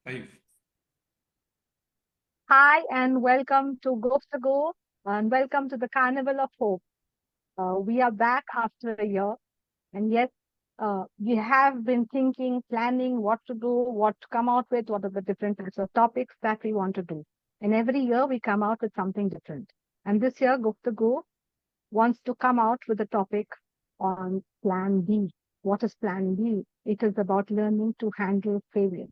Five. Hi, and welcome to Guftagu, and welcome to the Carnival of Hope. We are back after a year, and yes, we have been thinking, planning what to do, what to come out with, what are the different types of topics that we want to do. And every year we come out with something different. And this year, Guftagu wants to come out with a topic on Plan B. What is Plan B? It is about learning to handle failure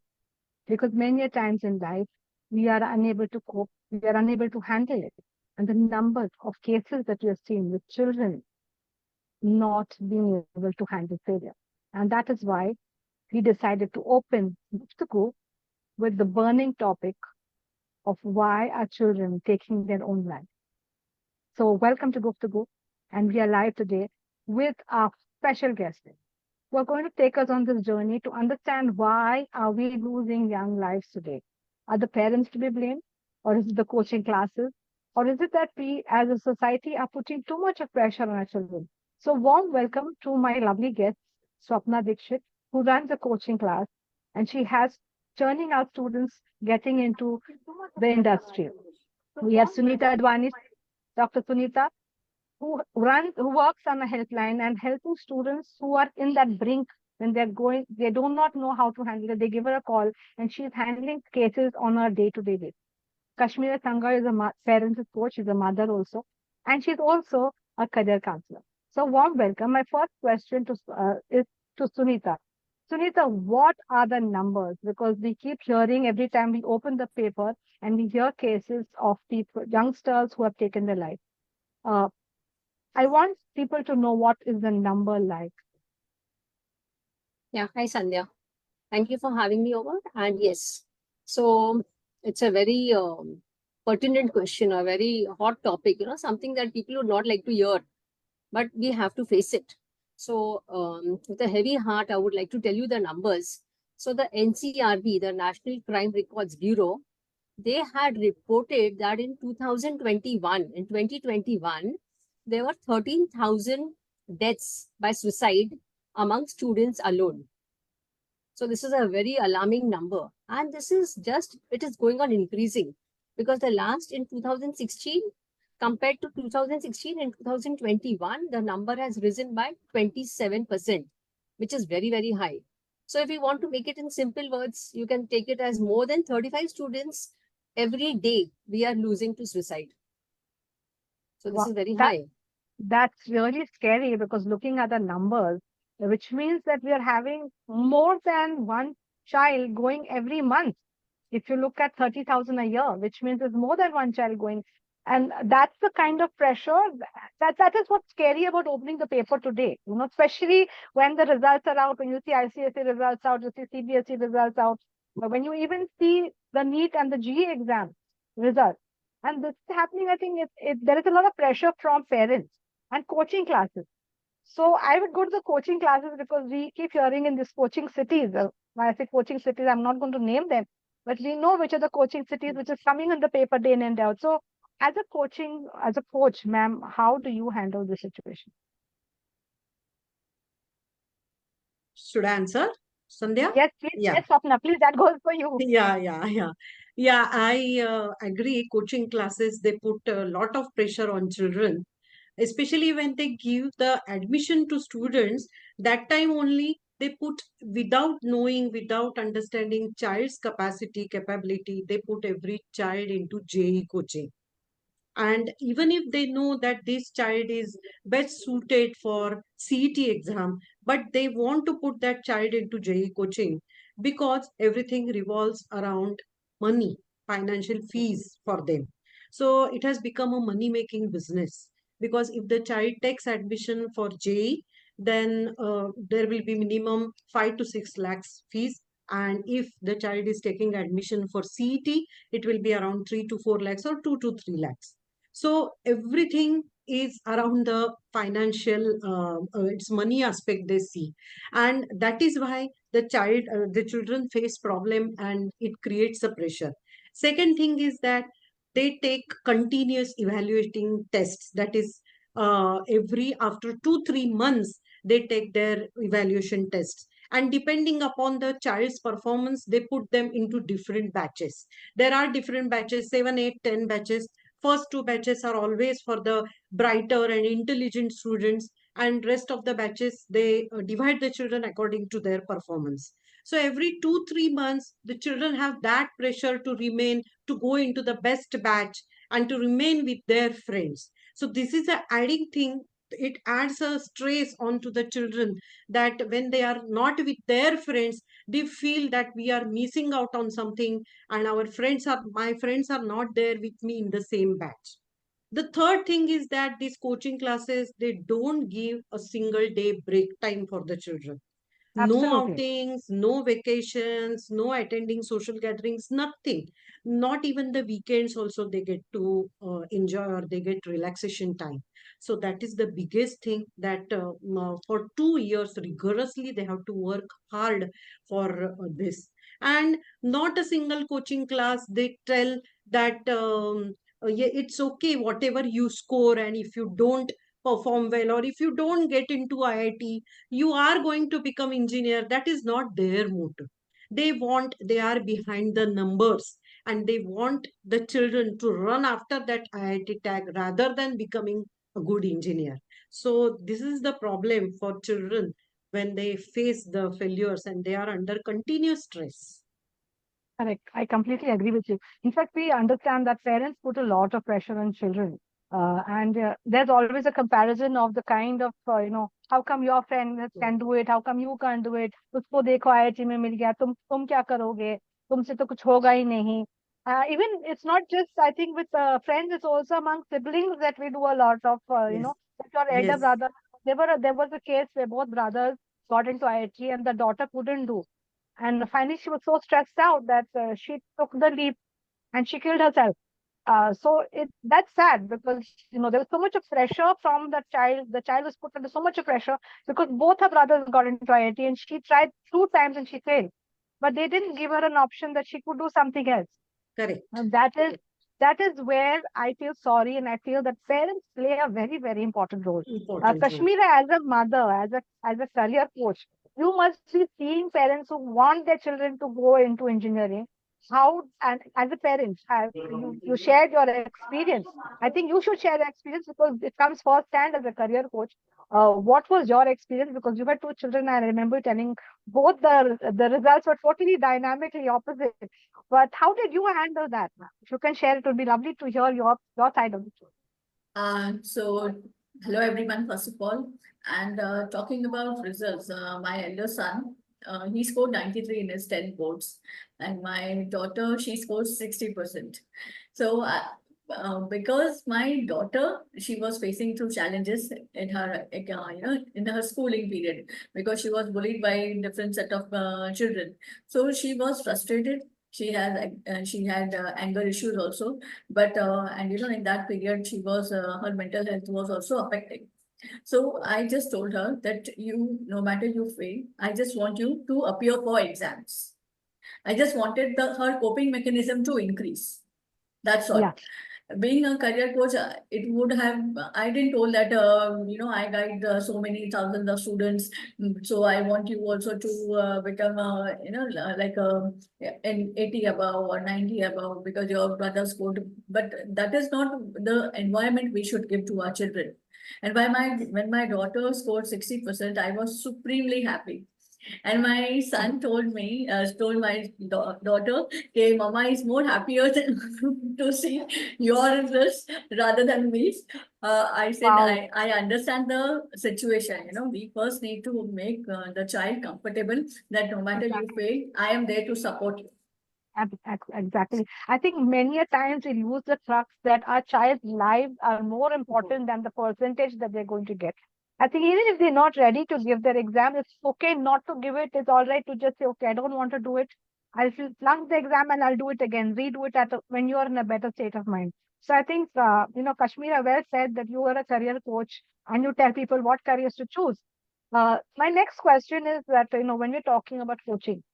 because many a times in life we are unable to cope, we are unable to handle it. And the number of cases that we are seeing with children not being able to handle failure. And that is why we decided to open Guptaku with the burning topic of why are children taking their own life. So welcome to Guptagu, and we are live today with our special guest who are going to take us on this journey to understand why are we losing young lives today. Are the parents to be blamed, or is it the coaching classes, or is it that we as a society are putting too much of pressure on our children? So warm welcome to my lovely guest, Swapna Dikshit, who runs a coaching class, and she has turning our students getting into the industry. We have Sunita Advani, Dr. Sunita, who works on a helpline and helping students who are in that brink when they're going, they do not know how to handle it. They give her a call, and she's handling cases on a day-to-day basis. Kashmira Sangha is a parents coach, she's a mother also, and she's also a career counselor. So warm welcome. My first question is to Sunita. Sunita, what are the numbers? Because we keep hearing every time we open the paper and we hear cases of people, youngsters who have taken their life. Uh, I want people to know what is the number like. Yeah, hi Sandhya. Thank you for having me over. And yes, so it's a very pertinent question, a very hot topic, something that people would not like to hear, but we have to face it. So, with a heavy heart, I would like to tell you the numbers. So, the NCRB, the National Crime Records Bureau, they had reported that in 2021, there were 13,000 deaths by suicide among students alone. So this is a very alarming number. And this is just, it is going on increasing because the last in 2016, compared to 2016 and 2021, the number has risen by 27%, which is very, very high. So if you want to make it in simple words, you can take it as more than 35 students every day we are losing to suicide. So this Wow, is very high. that's really scary because looking at the numbers, which means that we are having more than one child going every month. If you look at 30,000 a year, which means there's more than one child going. And that's the kind of pressure that is what's scary about opening the paper today, especially when the results are out, when you see ICSE results out, you see CBSE results out, but when you even see the NEET and the GE exam results. And this is happening, I think there is a lot of pressure from parents and coaching classes. So I would go to the coaching classes because we keep hearing in these coaching cities. When I say coaching cities, I'm not going to name them, but we know which are the coaching cities which is coming in the paper day in and out. So as a coach, ma'am, how do you handle the situation? Should I answer, Sandhya? Yes, please. Yeah, Yes, Swapna, please. That goes for you. yeah. I agree. Coaching classes, they put a lot of pressure on children, especially when they give the admission to students. That time only they put, without knowing, without understanding child's capability, they put every child into JE coaching. And even if they know that this child is best suited for CET exam, but they want to put that child into JE coaching because everything revolves around money, financial fees for them. So it has become a money making business, because if the child takes admission for JE, then there will be minimum 5 to 6 lakhs fees. And if the child is taking admission for CET, it will be around 3 to 4 lakhs or 2 to 3 lakhs. So everything is around the financial, it's money aspect they see, and that is why the children face problem, and it creates a pressure. Second thing is that they take continuous evaluating tests. That is, every after 2 3 months they take their evaluation tests, and depending upon the child's performance, they put them into different batches. There are different batches, 7, 8, 10 batches. First two batches are always for the brighter and intelligent students, and rest of the batches, they divide the children according to their performance. So every 2 3 months the children have that pressure to remain, to go into the best batch and to remain with their friends. So this is a adding thing. It adds a stress onto the children, that when they are not with their friends, they feel that we are missing out on something, and my friends are not there with me in the same batch. The third thing is that these coaching classes, they don't give a single day break time for the children. No Absolutely. outings, no vacations, no attending social gatherings, nothing. Not even the weekends also they get to enjoy, or they get relaxation time. So that is the biggest thing, that for 2 years rigorously they have to work hard for this. And not a single coaching class they tell that yeah, it's okay whatever you score, and if you don't perform well, or if you don't get into IIT, you are going to become engineer. That is not their motto. They are behind the numbers, and they want the children to run after that IIT tag rather than becoming a good engineer. So this is the problem for children when they face the failures and they are under continuous stress. Correct. I completely agree with you. In fact, we understand that parents put a lot of pressure on children. And there's always a comparison of the kind of, how come your friend can do it? How come you can't do it? उसको देखो IIT में मिल गया, तुम क्या करोगे? तुमसे तो कुछ होगा ही नहीं. Even it's not just, I think, with friends, it's also among siblings that we do a lot of, Yes. like your elder Yes. brother. There was a case where both brothers got into IIT and the daughter couldn't do. And finally, she was so stressed out that she took the leap and she killed herself. That's sad because there was so much of pressure from the child. The child was put under so much of pressure because both her brothers got into IIT and she tried 2 times and she failed. But they didn't give her an option that she could do something else. Correct. And that is where I feel sorry, and I feel that parents play a very, very important role. Important role. Kashmira, as a mother, as a career coach, you must be seeing parents who want their children to go into engineering. How, and as a parent, you shared your experience. I think you should share your experience because it comes first hand as a career coach. What was your experience? Because you had 2 children, and I remember telling both the results were totally dynamically opposite. But how did you handle that? If you can share, it would be lovely to hear your side of the story. So hello everyone, first of all. And talking about results, my elder son, he scored 93 in his 10 boards, and my daughter, she scored 60%. So because my daughter, she was facing through challenges in her, in her schooling period, because she was bullied by different set of children. So she was frustrated. She had anger issues also, but and in that period she was her mental health was also affecting. So I just told her that no matter you fail, I just want you to appear for exams. I just wanted her coping mechanism to increase. That's all. Yeah. Being a career coach, it would have, I didn't told that, I guide so many thousands of students. So I want you also to become, like an 80 above or 90 above because your brother scored. But that is not the environment we should give to our children. And when my daughter scored 60%, I was supremely happy. And my son told my daughter, okay, Mama is more happier to see your results rather than me. I said, Wow. I understand the situation. We first need to make the child comfortable that no matter you fail, I am there to support you. Exactly. I think many a times we lose the crux that our child's lives are more important than the percentage that they're going to get. I think even if they're not ready to give their exam, it's okay not to give it. It's all right to just say, okay, I don't want to do it. I'll flunk the exam and I'll do it again, redo it when you're in a better state of mind. So I think, Kashmira well said that you are a career coach and you tell people what careers to choose. My next question is that, when we're talking about coaching,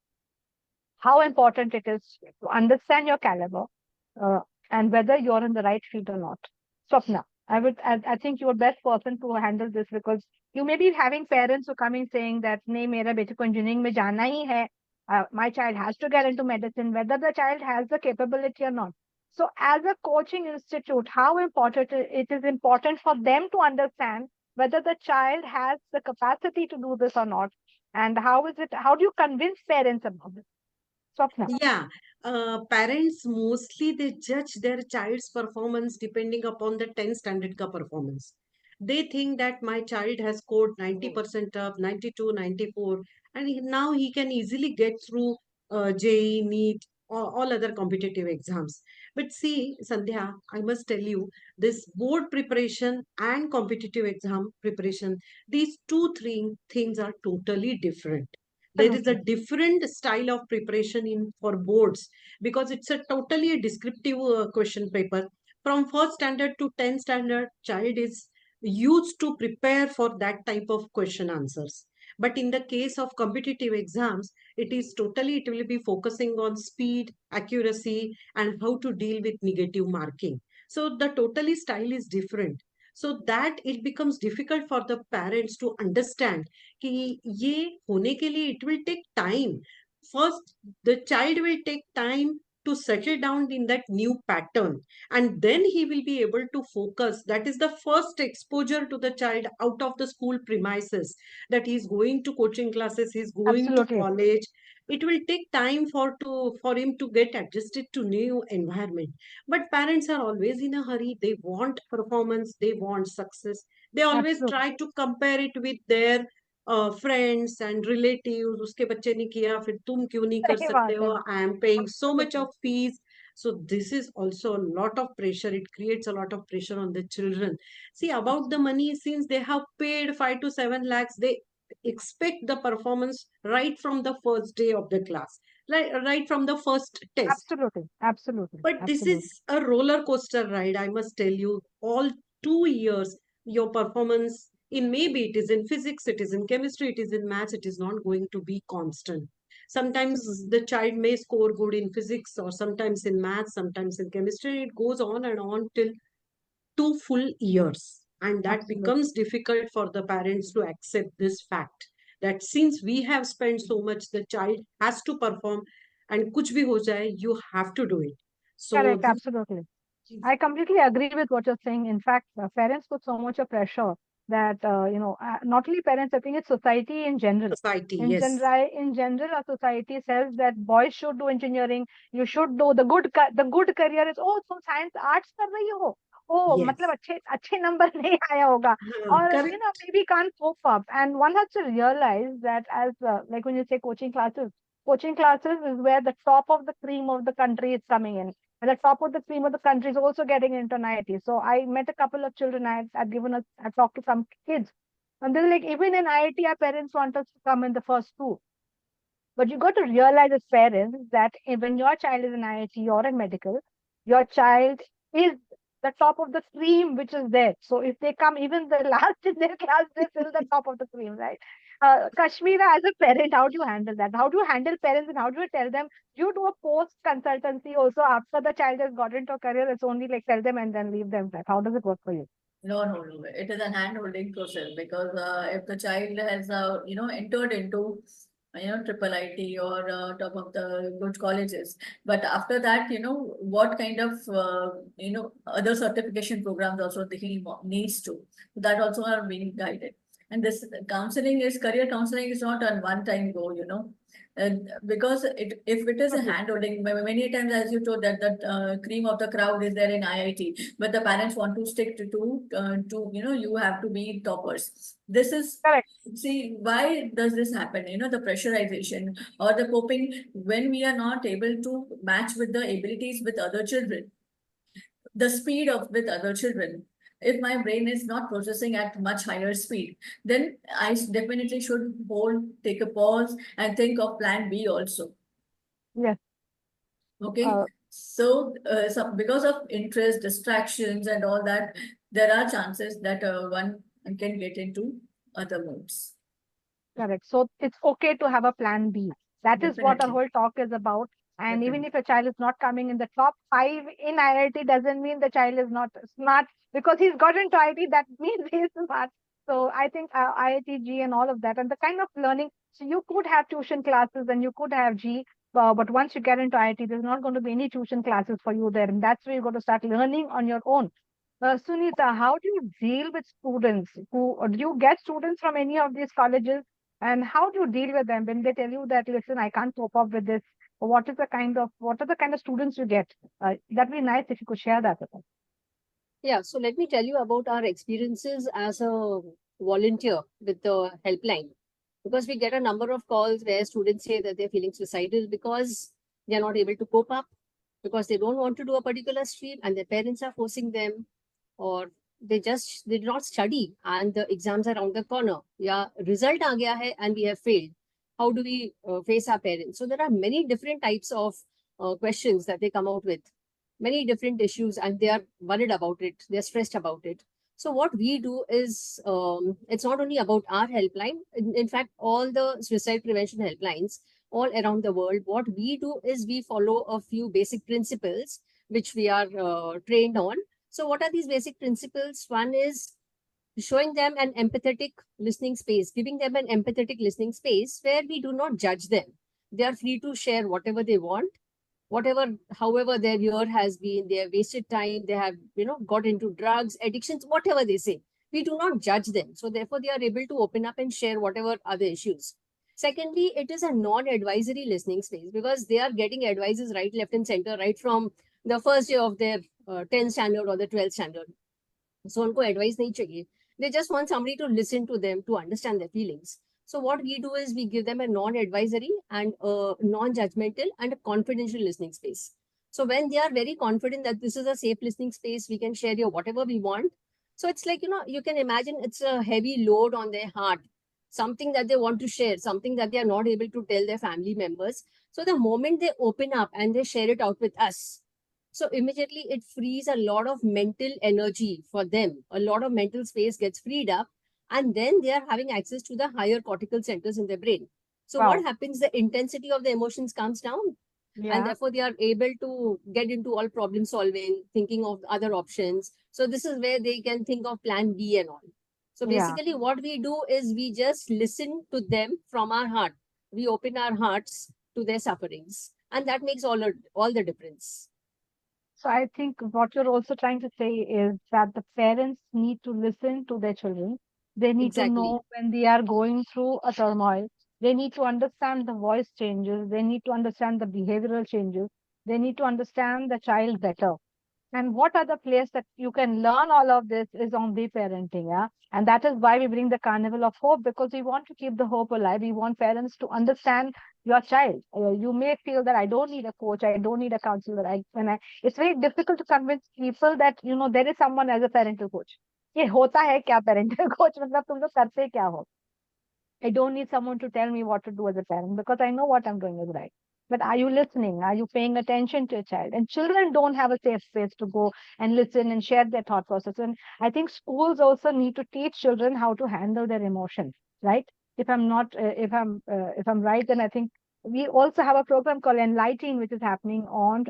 how important it is to understand your caliber uh, and whether you're in the right field or not. Swapna, I think you're best person to handle this because You may be having parents who coming saying that, "नहीं मेरा बेटे को engineering में जाना ही है. My child has to get into medicine, whether the child has the capability or not." So, as a coaching institute, how important it is important for them to understand whether the child has the capacity to do this or not, and how is it? How do you convince parents about it? Swapna. Yeah, parents mostly they judge their child's performance depending upon the 10 standard ka performance. They think that my child has scored 90% up, 92, 94, and now he can easily get through JEE, NEET, or all other competitive exams. But see, Sandhya, I must tell you, this board preparation and competitive exam preparation, these three things are totally different. There is a Absolutely. different style of preparation in for boards because it's a totally a descriptive question paper. From first standard to 10th standard, child is used to prepare for that type of question answers. But in the case of competitive exams, it will be focusing on speed, accuracy, and how to deal with negative marking. So the totally style is different. So that it becomes difficult for the parents to understand कि ये होने के लिए it will take time. First, the child will take time to settle down in that new pattern, and then he will be able to focus. That is the first exposure to the child out of the school premises, that he is going to coaching classes, he is going to Absolutely. college. It will take time for him to get adjusted to new environment. But parents are always in a hurry. They want performance, they want success. They always Absolutely. try to compare it with their friends and relatives, उसके बच्चे ने किया फिर तुम क्यों नहीं कर सही सकते बात हो, है. I am paying so much Absolutely. Of fees. So this is also a lot of pressure. It creates a lot of pressure on the children. See, about the money, since they have paid 5 to 7 lakhs, they expect the performance right from the first day of the class, right from the first test. Absolutely. Absolutely. But this Absolutely. is a roller coaster ride, I must tell you. All 2 years, your performance in, maybe it is in physics, it is in chemistry, it is in maths, it is not going to be constant. Sometimes Absolutely. the child may score good in physics, or sometimes in maths, sometimes in chemistry. It goes on and on till 2 full years. And that Absolutely. becomes difficult for the parents to accept this fact that since we have spent so much, the child has to perform, and kuch bhi ho jaye, you have to do it. So Correct. this Absolutely. is I completely agree with what you're saying. In fact, parents put so much of pressure that not only parents, I think it's society in general. society, yes. In general, our society says that boys should do engineering. You should do the good career is, oh, तुम science arts कर रही हो. Oh, मतलब Yes. अच्छे अच्छे number नहीं आया होगा. Or Correct. maybe can't cope up. And one has to realize that as like when you say coaching classes is where the top of the cream of the country is coming in. And the top of the cream of the country is also getting into an IIT. So I met a couple of children. I talked to some kids, and they're like, even in IIT, our parents want us to come in the first two. But you got to realize as parents that when your child is in IIT or in medical, your child is the top of the cream which is there. So if they come even the last in their class, they're still the top of the cream, right? Kashmira, as a parent, how do you handle that? How do you handle parents and how do you tell them? You do a post consultancy also after the child has got into a career. It's only like tell them and then leave them back. How does it work for you? No, no, no. It is a hand-holding process because if the child has, entered into, triple IT or top of the good colleges, but after that, what kind of, other certification programs also he needs to. That also are being guided. And this career counseling is not on one time go. Because if it is a Okay. hand-holding, many times, as you told, that the cream of the crowd is there in IIT, but the parents want to stick to you have to be toppers. This is, Correct. see, why does this happen? The pressurization or the coping when we are not able to match with the abilities with other children, the speed of with other children. If my brain is not processing at much higher speed, then definitely should take a pause and think of plan B also. Yes. Okay. So because of interest, distractions, and all that, there are chances that one can get into other modes. Correct. So it's okay to have a plan B. That is what our Definitely. whole talk is about. And even Definitely. if a child is not coming in the top 5 in IIT, doesn't mean the child is not smart because he's got into IIT. That means he's smart. So I think IIT and all of that, and the kind of learning. So you could have tuition classes and you could have G, but once you get into IIT, there's not going to be any tuition classes for you there, and that's where you're going to start learning on your own. Sunita, how do you deal with students who, or do you get students from any of these colleges, and how do you deal with them when they tell you that, listen, I can't cope up with this? What is the kind of, what are the kind of students you get? That'd be nice if you could share that with us. Yeah, so let me tell you about our experiences as a volunteer with the helpline. Because we get a number of calls where students say that they're feeling suicidal because they're not able to cope up, because they don't want to do a particular stream and their parents are forcing them, or they did not study and the exams are around the corner. Yeah, result aa gaya hai and we have failed. How do we face our parents? So there are many different types of questions that they come out with, many different issues, and they are worried about it. They're stressed about it. So what we do is, it's not only about our helpline. In fact, all the suicide prevention helplines all around the world, what we do is we follow a few basic principles which we are trained on. So what are these basic principles? One is showing them an empathetic listening space, giving them an empathetic listening space where we do not judge them. They are free to share whatever they want, whatever, however their year has been. They have wasted time, they have, got into drugs, addictions, whatever they say. We do not judge them. So therefore, they are able to open up and share whatever other issues. Secondly, it is a non-advisory listening space because they are getting advices right, left, and center, right from the first year of their 10th standard or the 12th standard. So उनको advice नहीं चाहिए. They just want somebody to listen to them, to understand their feelings. So what we do is we give them a non-advisory and a non-judgmental and a confidential listening space. So when they are very confident that this is a safe listening space, we can share whatever we want. So it's like, you can imagine it's a heavy load on their heart, something that they want to share, something that they are not able to tell their family members. So the moment they open up and they share it out with us, so immediately it frees a lot of mental energy for them. A lot of mental space gets freed up, and then they are having access to the higher cortical centers in their brain. So Wow. what happens? The intensity of the emotions comes down, and Yeah. therefore they are able to get into all problem solving, thinking of other options. So this is where they can think of plan B and all. So Yeah. basically what we do is we just listen to them from our heart. We open our hearts to their sufferings, and that makes all the difference. So I think what you're also trying to say is that the parents need to listen to their children. They need to Exactly. know when they are going through a turmoil. They need to understand the voice changes. They need to understand the behavioral changes. They need to understand the child better. And what other place that you can learn all of this is on the parenting, yeah. And that is why we bring the Carnival of Hope, because we want to keep the hope alive. We want parents to understand your child. You may feel that I don't need a coach, I don't need a counselor. It's very difficult to convince people that there is someone as a parental coach. ये होता है क्या parental coach? मतलब तुम लोग करते क्या हो? I don't need someone to tell me what to do as a parent because I know what I'm doing is right. But are you listening? Are you paying attention to your child? And children don't have a safe space to go and listen and share their thought process. And I think schools also need to teach children how to handle their emotions, right? If I'm not, if I'm right, then I think we also have a program called Enlighten, which is happening on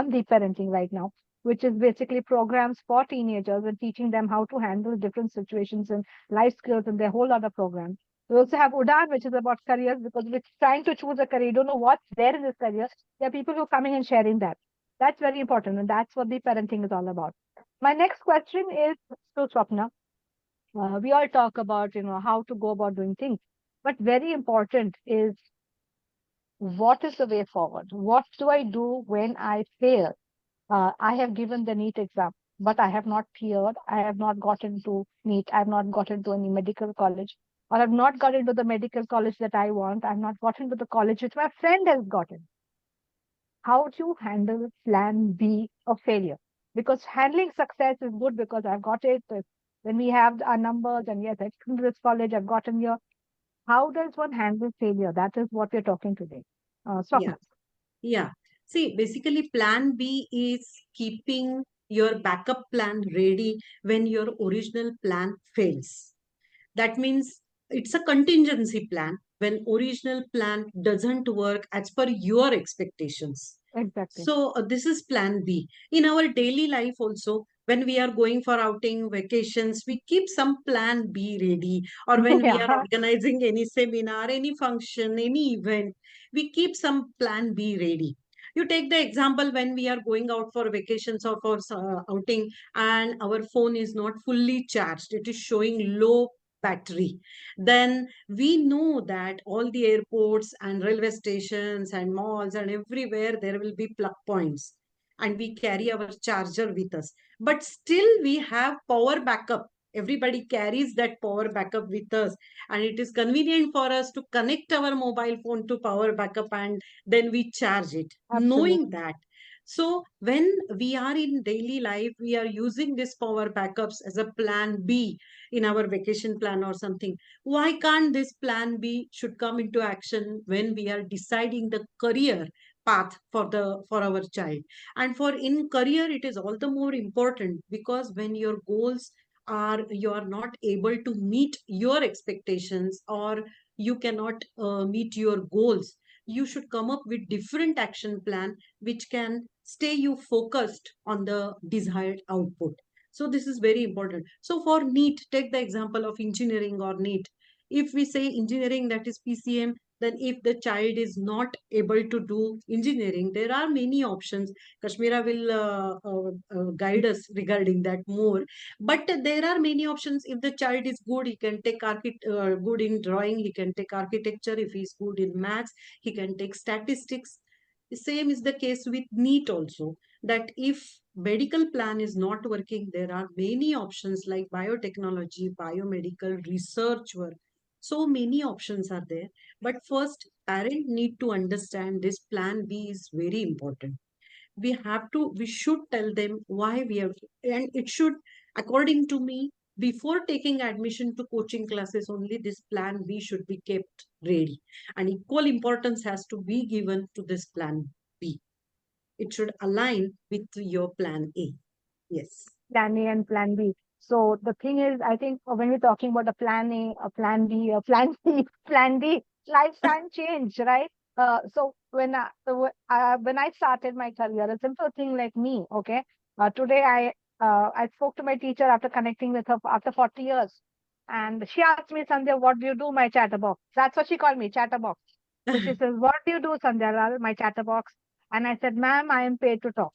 the parenting right now, which is basically programs for teenagers and teaching them how to handle different situations and life skills and their whole other program. We also have Udan, which is about careers, because we're trying to choose a career. You don't know what's there in this career. There are people who are coming and sharing that. That's very important, and that's what the parenting is all about. My next question is to Swapna. We all talk about, how to go about doing things, but very important is what is the way forward? What do I do when I fail? I have given the NEET exam, but I have not cleared. I have not gotten to NEET. I have not gotten to any medical college, or I've not got into the medical college that I want. I've not gotten to the college which my friend has gotten. How do you handle plan B of failure? Because handling success is good because I've got it. When we have our numbers and yes, I've come to this college, I've gotten here. How does one handle failure? That is what we're talking today. Swapna. Yeah. See, basically, plan B is keeping your backup plan ready when your original plan fails. That means it's a contingency plan when original plan doesn't work as per your expectations. Exactly. So this is plan B. In our daily life also, when we are going for outing, vacations, we keep some plan B ready. Or when we are Yeah, organizing any seminar, any function, any event, we keep some plan B ready. You take the example when we are going out for vacations or for outing, and our phone is not fully charged, it is showing low battery. Then we know that all the airports and railway stations and malls and everywhere there will be plug points, and we carry our charger with us, but still we have power backup. Everybody carries that power backup with us, and it is convenient for us to connect our mobile phone to power backup, and then we charge it absolutely. knowing that. So when we are in daily life, we are using this power backups as a plan B in our vacation plan or something. Why can't this plan B should come into action when we are deciding the career path for our child? And for in career, it is all the more important, because when your goals are, you are not able to meet your expectations, or you cannot meet your goals, you should come up with different action plan which can stay you focused on the desired output. So this is very important. So for NEET, take the example of engineering or NEET. If we say engineering, that is PCM, then if the child is not able to do engineering, there are many options. Kashmira will guide us regarding that more. But there are many options. If the child is good, he can take good in drawing, he can take architecture. If he is good in maths, he can take statistics. Same is the case with NEET also, that if medical plan is not working, there are many options like biotechnology, biomedical research work. So many options are there. But first, parent need to understand this plan B is very important. We should tell them why we have, and it should, according to me, before taking admission to coaching classes, only this plan B should be kept ready. And equal importance has to be given to this plan B. It should align with your plan A. Yes. Plan A and plan B. So the thing is, I think when we're talking about a plan A, a plan B, a plan C, plan D, lifetime change, right? So when I started my career, a simple thing like me, okay, today I spoke to my teacher after connecting with her after 40 years, and she asked me, Sandhya, what do you do, my chatterbox? That's what she called me, chatterbox. So she says, what do you do, Sandhya Lal, my chatterbox? And I said, ma'am, I am paid to talk.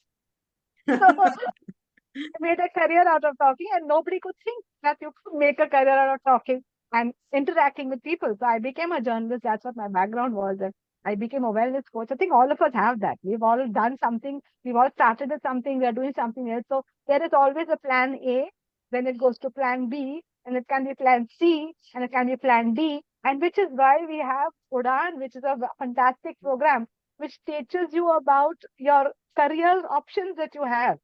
Made a career out of talking, and nobody could think that you could make a career out of talking and interacting with people. So I became a journalist. That's what my background was. And I became a wellness coach. I think all of us have that. We've all done something. We've all started with something. We're doing something else. So there is always a plan A, then it goes to plan B, and it can be plan C, and it can be plan D. And which is why we have Udan, which is a fantastic program which teaches you about your career options that you have.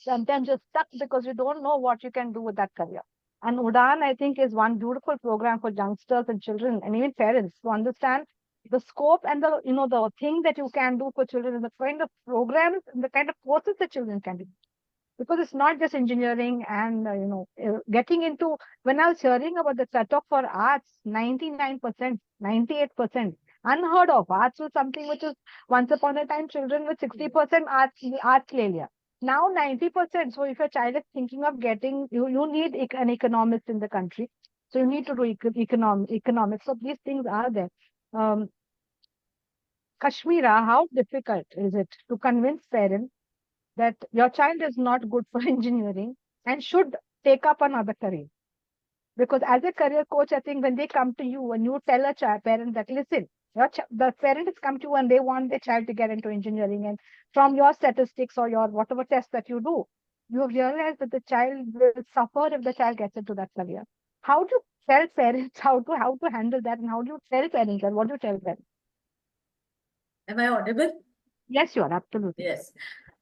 Sometimes you're stuck because you don't know what you can do with that career. And Udan, I think, is one beautiful program for youngsters and children and even parents to understand the scope and the thing that you can do for children and the kind of programs and the kind of courses that children can do. Because it's not just engineering and getting into. When I was hearing about the cutoff for arts, 99%, 98%, unheard of. Arts was something which is once upon a time children with 60% arts failure. Now 90%. So if your child is thinking of getting, you need an economist in the country. So you need to do economics. So these things are there. Um, Kashmira, how difficult is it to convince parents that your child is not good for engineering and should take up another career? Because as a career coach, I think when they come to you and you tell a parent that, listen, the parent has come to you and they want their child to get into engineering, and from your statistics or your whatever test that you do, you have realized that the child will suffer if the child gets into that career. How do you tell parents how to handle that, and how do you tell parents that? What do you tell them? Am I audible? Yes, you are absolutely. Yes.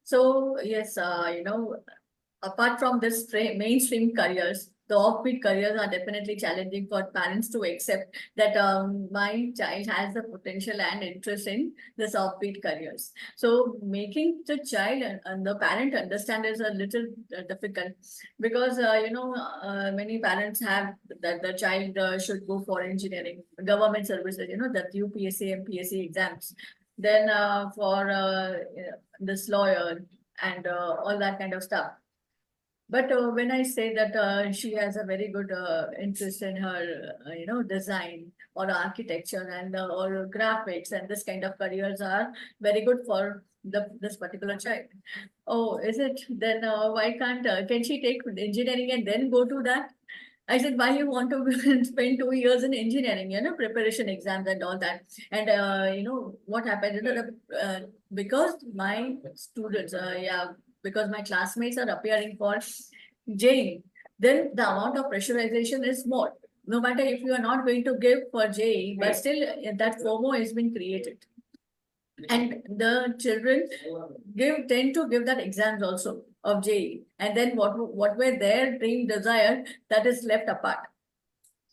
So yes, apart from this mainstream careers, the offbeat careers are definitely challenging for parents to accept that my child has the potential and interest in this offbeat careers. So making the child and the parent understand is a little difficult, because many parents have that the child should go for engineering, government services, that UPSC and PSC exams, then for this lawyer and all that kind of stuff. But when I say that she has a very good interest in her, design or architecture and or graphics, and this kind of careers are very good for this particular child. Oh, is it? Then why can't can she take engineering and then go to that? I said, why you want to spend 2 years in engineering, preparation exams and all that. And what happened? Because my students, because my classmates are appearing for JEE, then the amount of pressurization is more. No matter if you are not going to give for JEE, but still that FOMO has been created. And the children tend to give that exams also of JEE. And then what were their dream desire, that is left apart.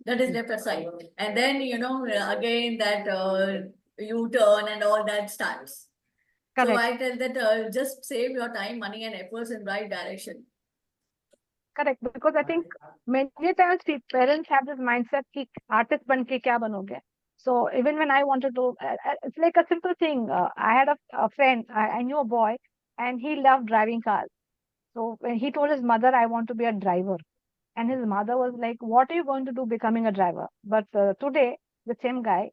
That is left aside. And then, again that U-turn and all that starts. So Correct. I tell that just save your time, money and efforts in right direction. Correct, because I think many times parents have this mindset कि artist बन के क्या बनोगे. So even when I wanted to, it's like a simple thing. I had a friend, I knew a boy, and he loved driving cars. So when he told his mother, I want to be a driver. And his mother was like, what are you going to do becoming a driver? But today, the same guy,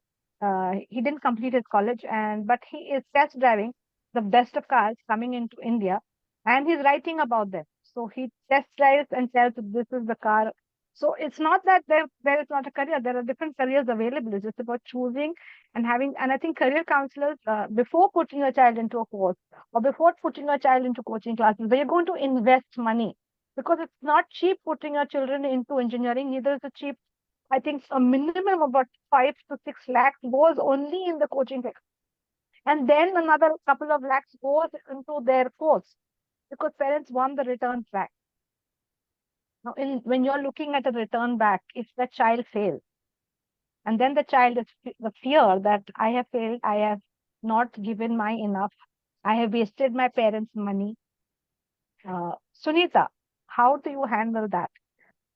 he didn't complete his college, but he is test driving the best of cars coming into India, and he's writing about them. So he test drives and tells this is the car. So it's not that there is not a career. There are different careers available. It's just about choosing and having. And I think career counselors, before putting your child into a course or before putting your child into coaching classes, where you're going to invest money, because it's not cheap putting your children into engineering. Neither is it cheap. I think a minimum of about 5 to 6 lakhs goes only in the coaching sector, and then another couple of lakhs goes into their course, because parents want the returns back. Now, when you're looking at a return back, if the child fails, and then the child is the fear that I have failed, I have not given my enough, I have wasted my parents' money. Sunita, how do you handle that?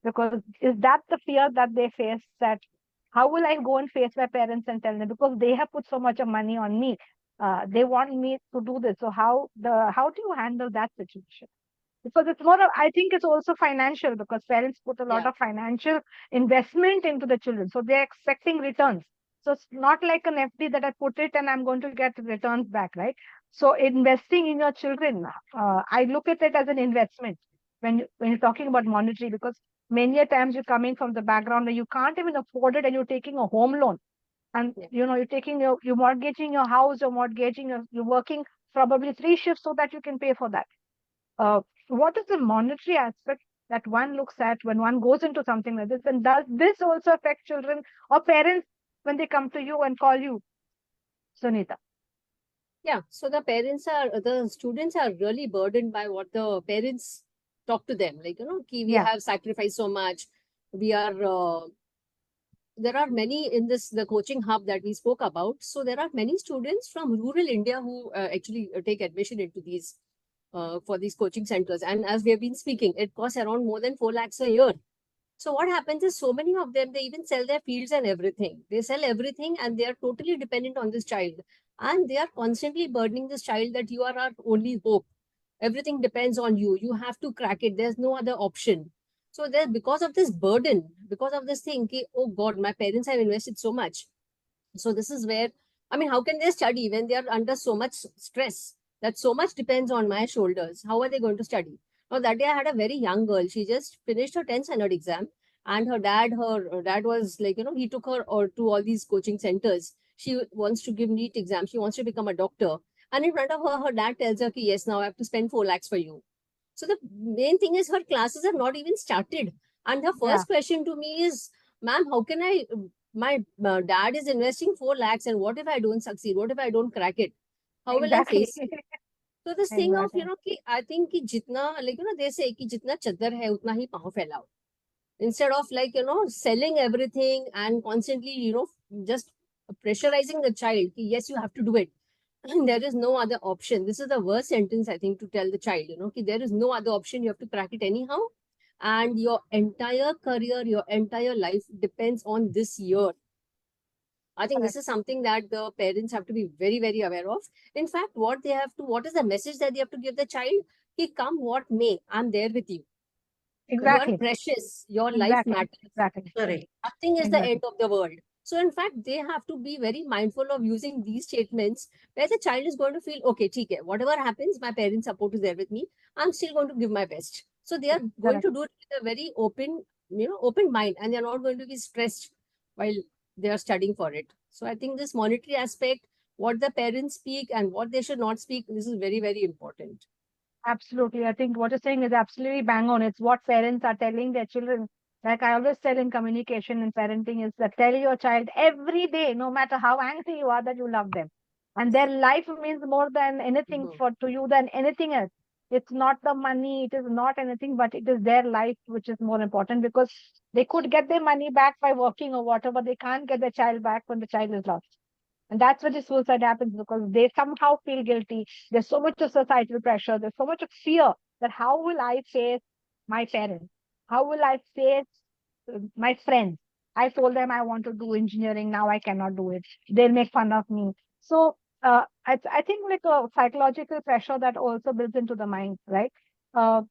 Because is that the fear that they face, that how will I go and face my parents and tell them, because they have put so much of money on me, they want me to do this. So how do you handle that situation? Because it's more of, I think it's also financial, because parents put a lot Yeah. of financial investment into the children, so they're expecting returns. So it's not like an FD that I put it and I'm going to get returns back, right? So investing in your children, I look at it as an investment when you're talking about monetary, because many a times you're coming from the background where you can't even afford it and you're taking a home loan, and you're taking you're mortgaging your house, you're working probably 3 shifts so that you can pay for that. What is the monetary aspect that one looks at when one goes into something like this? And does this also affect children or parents when they come to you and call you, Sunita? Yeah, so the students are really burdened by what the parents talk to them. Like, we Yeah. have sacrificed so much. We are, there are many in the coaching hub that we spoke about. So there are many students from rural India who actually take admission into these, for these coaching centers. And as we have been speaking, it costs around more than 4 lakhs a year. So what happens is, so many of them, they even sell their fields and everything. They sell everything and they are totally dependent on this child. And they are constantly burdening this child that you are our only hope. Everything depends on you. You have to crack it. There's no other option. So there, because of this burden, because of this thing, oh God, my parents have invested so much. So this is where, I mean, how can they study when they are under so much stress? That so much depends on my shoulders. How are they going to study? Now that day I had a very young girl. She just finished her 10th standard exam, and her dad was like, he took her to all these coaching centers. She wants to give NEET exam. She wants to become a doctor. And in front of her, her dad tells her, yes, now I have to spend 4 lakhs for you. So the main thing is her classes have not even started. And her Yeah. first question to me is, ma'am, how can my dad is investing 4 lakhs, and what if I don't succeed? What if I don't crack it? How will I Exactly. face? So this thing of, Exactly. I think ki jitna, like, they say ki jitna chaddar hai, utna hi pav phailao. Instead of like, selling everything and constantly, just pressurizing the child, ki, yes, you have to do it. There is no other option. This is the worst sentence, I think, to tell the child, ki there is no other option. You have to crack it anyhow. And your entire career, your entire life depends on this year. I think this is something that the parents have to be very, very aware of. In fact, what is the message that they have to give the child? Ki come what may, I'm there with you. You Exactly. are precious. Your life Exactly. matters. Exactly. Correct. Nothing is the Exactly. end of the world. So, in fact, they have to be very mindful of using these statements where the child is going to feel, okay, okay, whatever happens, my parents' support is there with me. I'm still going to give my best. So, they are going Correct. to do it with a very open mind, and they're not going to be stressed while they are studying for it. So, I think this monetary aspect, what the parents speak and what they should not speak, this is very, very important. Absolutely. I think what you're saying is absolutely bang on. It's what parents are telling their children. Like I always tell in communication and parenting is that tell your child every day, no matter how angry you are, that you love them. And their life means more than anything Mhm. for to you than anything else. It's not the money, it is not anything, but it is their life which is more important because they could get their money back by working or whatever, but they can't get their child back when the child is lost. And that's where the suicide happens because they somehow feel guilty. There's so much of societal pressure. There's so much of fear that how will I face my parents? How will I face my friends? I told them I want to do engineering. Now I cannot do it. They'll make fun of me. So I think like a psychological pressure that also builds into the mind, right? Uh,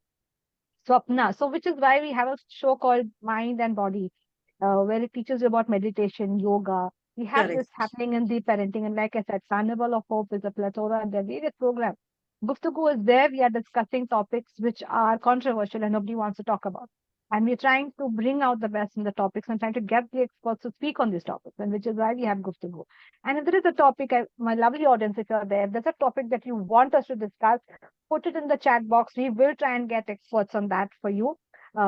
Swapna. So, which is why we have a show called Mind and Body, where it teaches you about meditation, yoga. We have this Correct. happening in the parenting. And like I said, Carnival of Hope is a plethora and there are various programs. Guftagu is there. We are discussing topics which are controversial and nobody wants to talk about. And we're trying to bring out the best in the topics and trying to get the experts to speak on these topics, and which is why we have Guftagu. And if there is a topic, my lovely audience, if you're there, there's a topic that you want us to discuss, put it in the chat box. We will try and get experts on that for you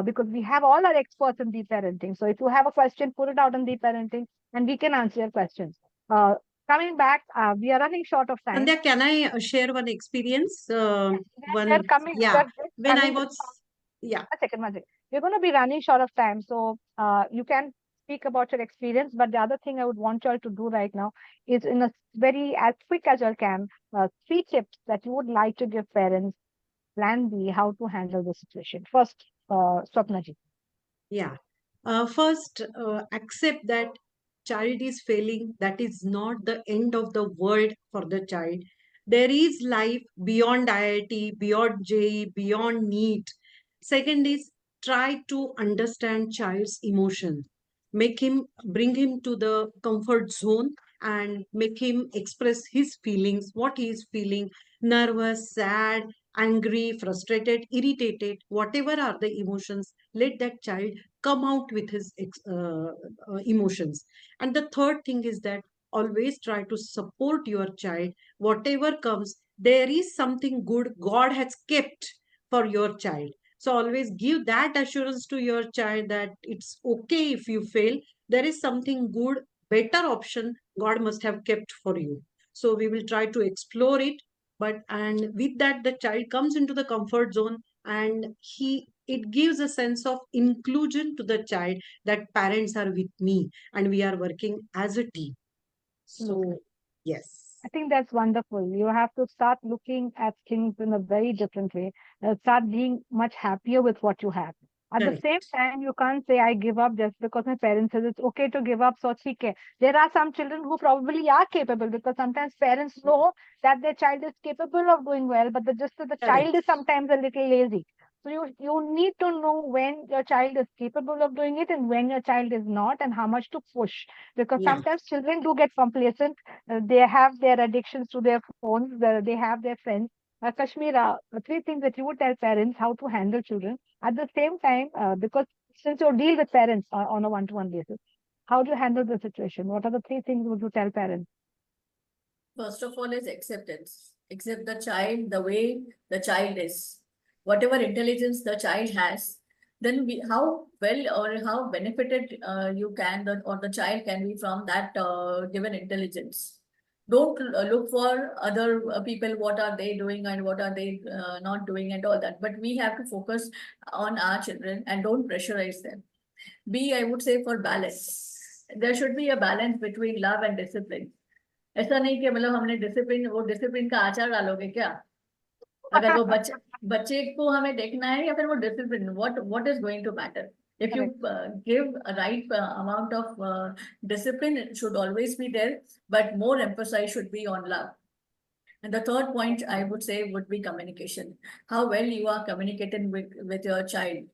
because we have all our experts in deep parenting. So if you have a question, put it out in deep parenting and we can answer your questions. Uh, Coming back, we are running short of time. Sandhya, can I share one experience? We are coming, we Yeah, are just when I coming to was, yeah, a second, one second. We're going to be running short of time. So you can speak about your experience. But the other thing I would want you all to do right now is in a very as quick as you can, 3 tips that you would like to give parents, plan B, how to handle the situation. First, Swapnaji. yeah. First, accept that child is failing. That is not the end of the world for the child. There is life beyond IIT, beyond JEE, beyond NEET. Second is try to understand child's emotion. Make him, bring him to the comfort zone and make him express his feelings, what he is feeling, nervous, sad, angry, frustrated, irritated, whatever are the emotions, let that child come out with his emotions. And the third thing is that always try to support your child. Whatever comes, there is something good God has kept for your child. So always give that assurance to your child that it's okay if you fail. There is something good, better option God must have kept for you. So we will try to explore it, but and with that the child comes into the comfort zone, and he it gives a sense of inclusion to the child that parents are with me and we are working as a team. Absolutely. So yes, I think that's wonderful. You have to start looking at things in a very different way. Start being much happier with what you have. At the correct. same time, you can't say I give up just because my parents says it's okay to give up. So okay. There are some children who probably are capable because sometimes parents know that their child is capable of doing well, but just that the child Correct. is sometimes a little lazy. So you need to know when your child is capable of doing it and when your child is not, and how much to push. Because Yeah. sometimes children do get complacent, they have their addictions to their phones, they have their friends. Kashmira, 3 things that you would tell parents how to handle children. At the same time, because since you deal with parents on a one-to-one basis, how do you handle the situation? What are the 3 things would you tell parents? First of all is acceptance. Accept the child the way the child is. Whatever intelligence the child has, then how well or how benefited you can or the child can be from that given intelligence. Don't look for other people, what are they doing and what are they not doing and all that. But we have to focus on our children and don't pressurize them. B, I would say for balance. There should be a balance between love and discipline. ऐसा नहीं कि मतलब हमने discipline का आचार डालोगे क्या? अगर वो बच्चे बच्चे को हमें देखना है या फिर वो discipline, what is going to matter? If you Correct. give a right amount of discipline, it should always be there, but more emphasis should be on love. And the third point I would say would be communication. How well you are communicating with your child.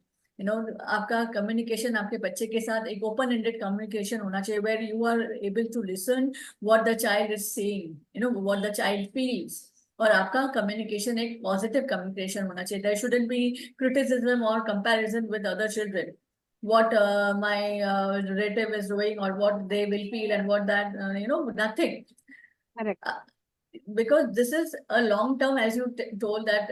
आपका communication आपके बच्चे के साथ एक open ended communication होना चाहिए, where you are able to listen what the child is saying, what the child feels. और आपका कम्युनिकेशन एक पॉजिटिव कम्युनिकेशन होना चाहिए। देयर शुडंट बी क्रिटिसिज्म और comparison with other children, what my relative is doing or what they will feel and what that nothing. Correct. Because this is a long term, as you told that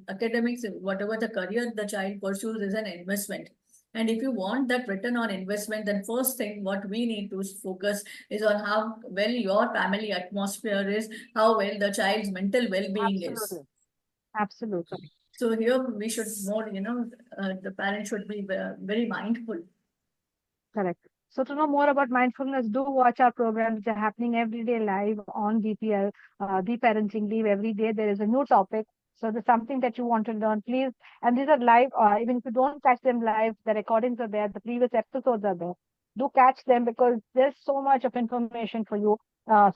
academics, whatever the career the child pursues is an investment. And if you want that return on investment, then first thing what we need to focus is on how well your family atmosphere is, how well the child's mental well-being is. Absolutely. Absolutely. So here we should more, the parents should be very mindful. Correct. So to know more about mindfulness, do watch our programs which are happening every day live on DPL, the Parenting Leave. Every day there is a new topic. So there's something that you want to learn, please. And these are live, even if you don't catch them live, the recordings are there, the previous episodes are there. Do catch them because there's so much of information for you.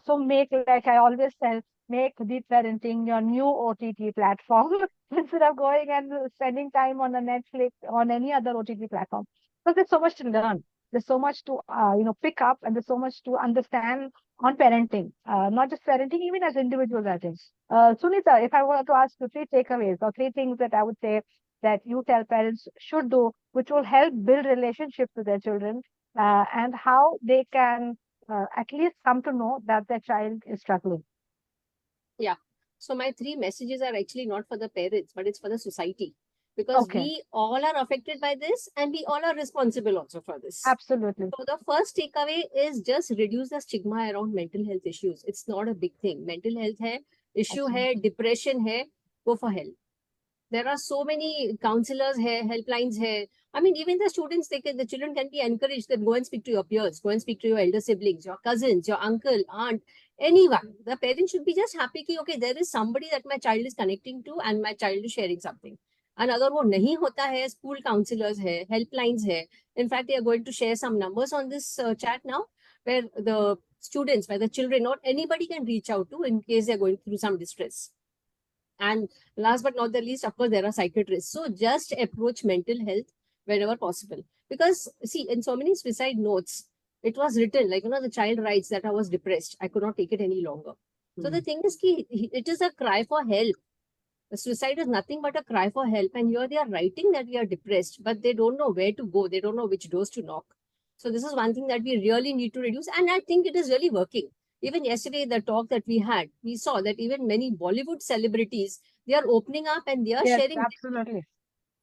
So make, like I always tell, make the parenting your new OTT platform instead of going and spending time on a Netflix, on any other OTT platform. Because there's so much to learn. There's so much to pick up, and there's so much to understand on parenting. Not just parenting, even as individuals, I think. Sunita, if I were to ask you 3 takeaways or 3 things that I would say that you tell parents should do, which will help build relationships with their children, and how they can at least come to know that their child is struggling. Yeah. So my 3 messages are actually not for the parents, but it's for the society. Because Okay. we all are affected by this and we all are responsible also for this. Absolutely. So the first takeaway is just reduce the stigma around mental health issues. It's not a big thing. Mental health hai, issue hai, depression hai, go for help. There are so many counselors hai, helplines hai. I mean, even the students, the children can be encouraged that go and speak to your peers, go and speak to your elder siblings, your cousins, your uncle, aunt, anyone. The parent should be just happy कि okay, there is somebody that my child is connecting to and my child is sharing something. And अगर वो नहीं होता है, school counselors है, helplines है. In fact, they are going to share some numbers on this chat now, where the students, where the children or anybody can reach out to in case they're going through some distress. And last but not the least, of course, there are psychiatrists. So just approach mental health whenever possible. Because see, in so many suicide notes, it was written like, the child writes that I was depressed. I could not take it any longer. So the thing is, it is a cry for help. Suicide is nothing but a cry for help. And here they are writing that we are depressed, but they don't know where to go. They don't know which doors to knock. So this is one thing that we really need to reduce. And I think it is really working. Even yesterday, the talk that we had, we saw that even many Bollywood celebrities, they are opening up and they are Yes, sharing. absolutely.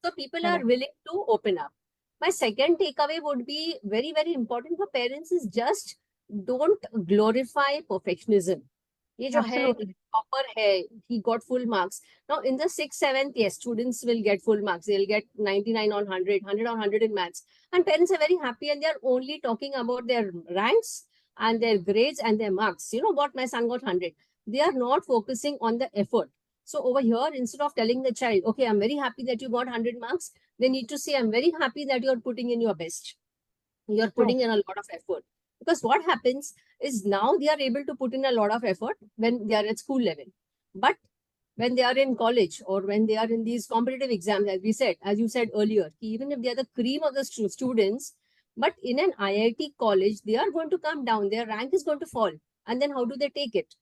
So people Correct. are willing to open up. My second takeaway would be very, very important for parents is just don't glorify perfectionism. ये जो है Absolutely. topper है, he got full marks. Now in the 6th, 7th, yes, students will get full marks. They'll get 99 on 100, 100 on 100 in maths. And parents are very happy and they're only talking about their ranks and their grades and their marks. You know what, my son got 100. They are not focusing on the effort. So over here, instead of telling the child, okay, I'm very happy that you got 100 marks, they need to say, I'm very happy that you're putting in your best. You're putting in a lot of effort. Because what happens is now they are able to put in a lot of effort when they are at school level. But when they are in college or when they are in these competitive exams, as you said earlier, even if they are the cream of the students, but in an IIT college, they are going to come down, their rank is going to fall. And then how do they take it?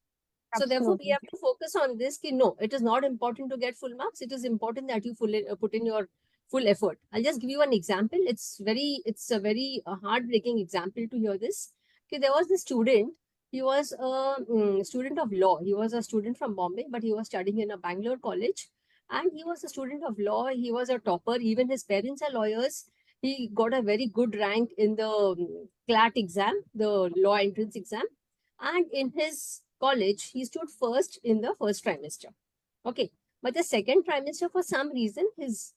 So therefore, we have to focus on this. Ki no, it is not important to get full marks. It is important that you put in your full effort. I'll just give you an example. It's a very heartbreaking example to hear this. Okay, there was this student. He was a student of law. He was a student from Bombay, but he was studying in a Bangalore college. And he was a student of law. He was a topper. Even his parents are lawyers. He got a very good rank in the CLAT exam, the law entrance exam. And in his college, he stood first in the first trimester. Okay. But the second trimester, for some reason, his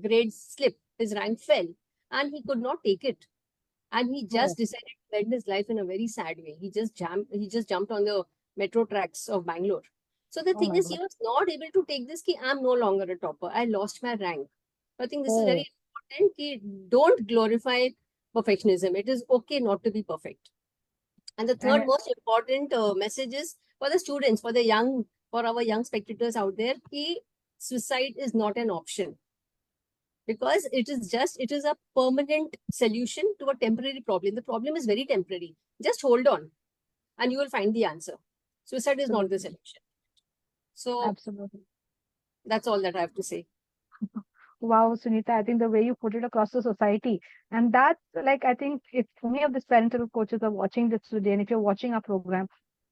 grades slipped, his rank fell, and he could not take it. And he just decided to end his life in a very sad way. He just jumped on the metro tracks of Bangalore. So the thing is, he was not able to take this, ki I'm no longer a topper. I lost my rank. So I think this is very important, ki don't glorify perfectionism. It is okay not to be perfect. And the third most important message is for the students, for our young spectators out there, ki suicide is not an option. because it is a permanent solution to a temporary problem. The problem is very temporary. Just hold on and you will find the answer. Suicide is not the solution. So Absolutely. that's all that I have to say. Wow, Sunita, I think the way you put it across the society, and that's like, I think if any of these parental coaches are watching this today, and if you're watching our program,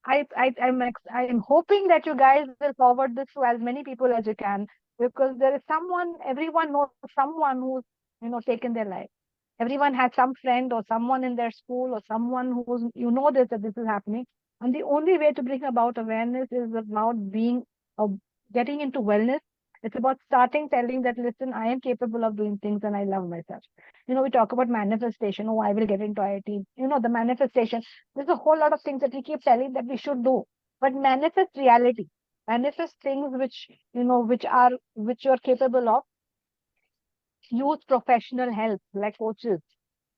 I'm hoping that you guys will forward this to as many people as you can, because there is someone, everyone knows someone who's, taken their life. Everyone has some friend or someone in their school or someone who's, that this is happening. And the only way to bring about awareness is about getting into wellness. It's about starting telling that, listen, I am capable of doing things and I love myself. We talk about manifestation. Oh, I will get into IIT. The manifestation. There's a whole lot of things that we keep telling that we should do. But manifest reality. Manifest things which you're capable of. Use professional help like coaches,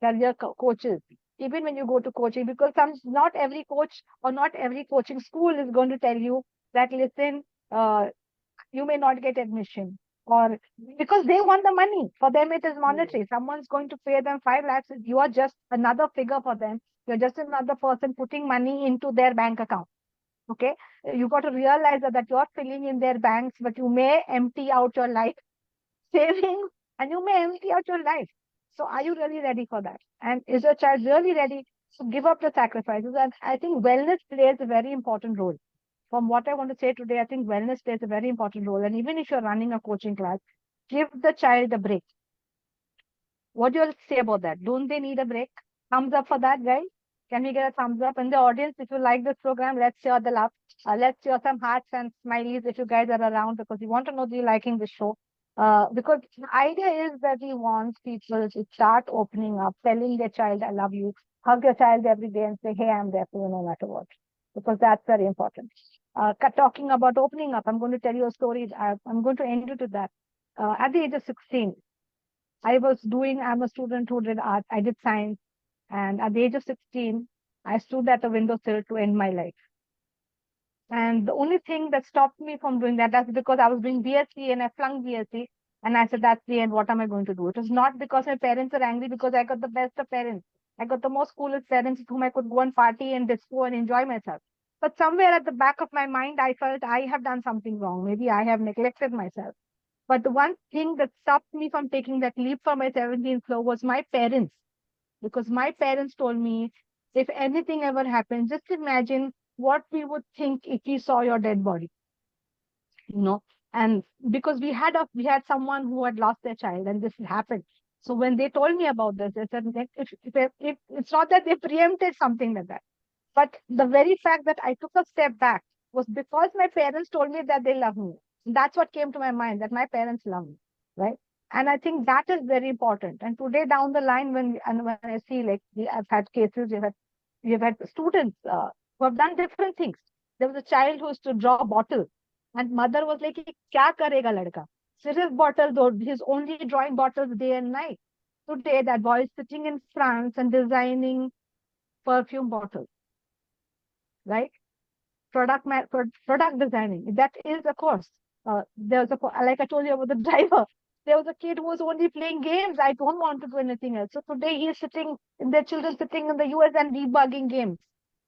career coaches. Even when you go to coaching, because not every coach or not every coaching school is going to tell you that, listen, you may not get admission, or because they want the money. For them, it is monetary. Someone's going to pay them 5 lakhs. You are just another figure for them. You're just another person putting money into their bank account. Okay. You got to realize that you're filling in their banks, but you may empty out your life savings and you may empty out your life. So are you really ready for that? And is your child really ready to give up the sacrifices? And I think wellness plays a very important role. From what I want to say today, I think wellness plays a very important role. And even if you're running a coaching class, give the child a break. What do you say about that? Don't they need a break? Thumbs up for that, guys. Can we get a thumbs up? In the audience, if you like this program, let's share the love. Let's share some hearts and smileys if you guys are around, because we want to know that you're liking the show. Because the idea is that we want people to start opening up, telling their child, I love you. Hug your child every day and say, hey, I'm there for you no matter what. Because that's very important. Talking about opening up, I'm going to tell you a story. I'm going to end it with that. At the age of 16, I'm a student who did art. I did science. And at the age of 16, I stood at a windowsill to end my life. And the only thing that stopped me from doing that's because I was doing BSc and I flunked BSc. And I said, that's the end. What am I going to do? It was not because my parents are angry, because I got the best of parents. I got the most coolest parents with whom I could go and party and disco and enjoy myself. But somewhere at the back of my mind, I felt I have done something wrong. Maybe I have neglected myself. But the one thing that stopped me from taking that leap for my 17th floor was my parents. Because my parents told me, if anything ever happens, just imagine what we would think if we saw your dead body. And because we had someone who had lost their child and this happened. So when they told me about this, they said, if it's not that they preempted something like that, but the very fact that I took a step back was because my parents told me that they love me. That's what came to my mind, that my parents love me, right? And I think that is very important. And today down the line, when I see, like, I've had cases, we've had students who have done different things. There was a child who used to draw a bottle, and mother was like, "Kya karega ladka? Sirf bottle though, he's only drawing bottles day and night." Today, that boy is sitting in France and designing perfume bottles, right? Product designing. That is a course. There was like I told you about the driver. There was a kid who was only playing games. I don't want to do anything else. So today he is their children sitting in the US and debugging games.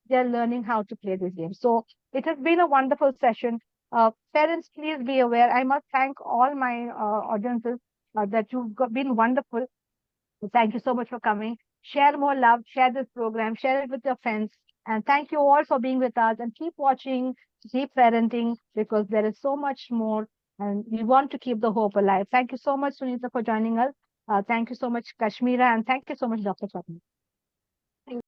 They're learning how to play these games. So it has been a wonderful session. Parents, please be aware. I must thank all my audiences that you've been wonderful. So thank you so much for coming. Share more love, share this program, share it with your friends. And thank you all for being with us, and keep watching, keep parenting, because there is so much more and we want to keep the hope alive. Thank you so much, Sunita, for joining us. Thank you so much, Kashmira, and thank you so much, Dr. Swapna.